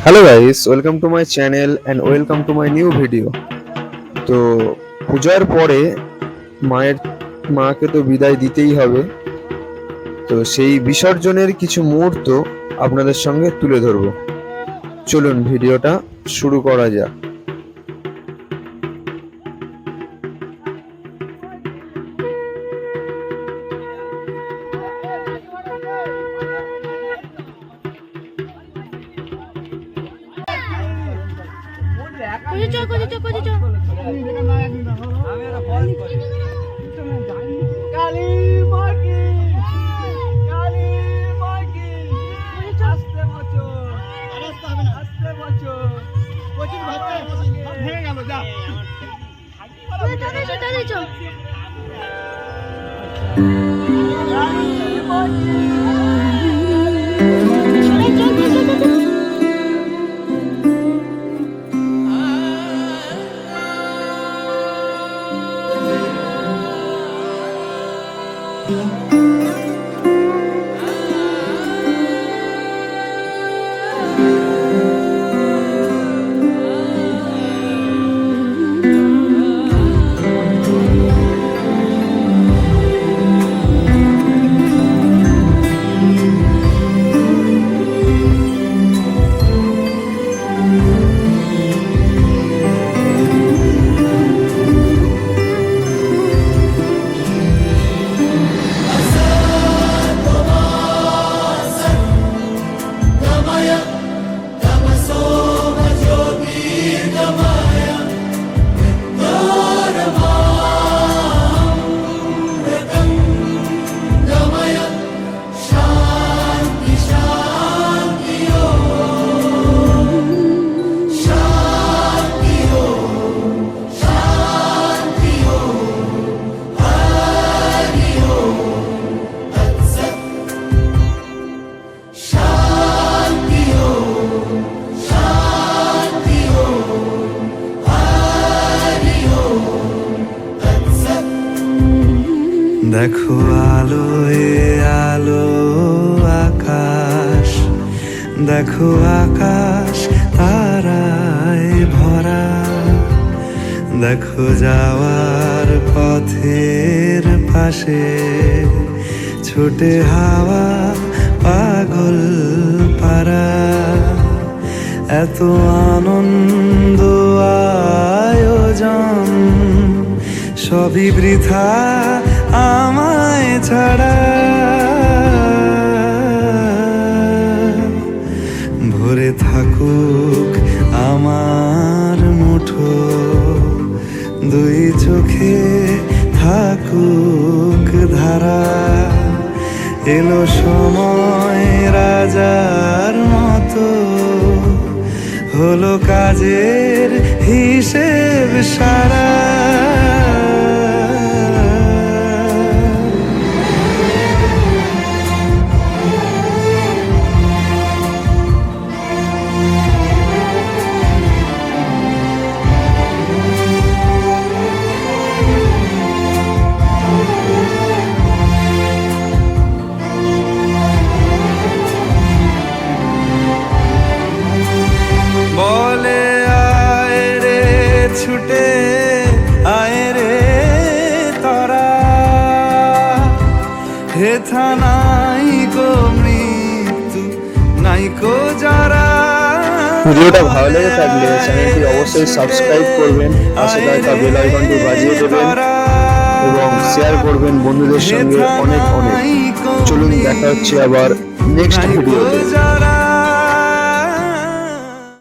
Hello guys, welcome to my channel and welcome to my new video. তো পূজার পরে মায়ের মাকে তো বিদায় দিতেই হবে। তো সেই বিসর্জনের কিছু মুহূর্ত আপনাদের সঙ্গে তুলে ধরবো। চলুন ভিডিওটা শুরু করা যাক। দেখো আলোয় আলো আকাশ, দেখো আকাশ তারায় ভরা, দেখো যাওয়ার পথের পাশে ছোটে হাওয়া পাগল পারা। এত আনন্দ আয়োজন সবই বৃথা আমায় ছাড়া। ভরে থাকুক আমার মুঠো, দুই চোখে থাকুক ধারা। এলো সময় রাজার মতো, হলো কাজের হিসেব সারা। বলে আয় রে ছুটে আয় রে তরা, হেথা নাই গো মৃত্যু নাই কো যারা। ভিডিওটা ভালো লেগে থাকলে চ্যানেলটি অবশ্যই সাবস্ক্রাইব করবেন, পাশে থাকা বেল আইকনটি বাজিয়ে দেবেন এবং শেয়ার করবেন বন্ধুদের সঙ্গে অনেক অনেক। চলুন দেখা হচ্ছে আবার নেক্সট ভিডিওতে।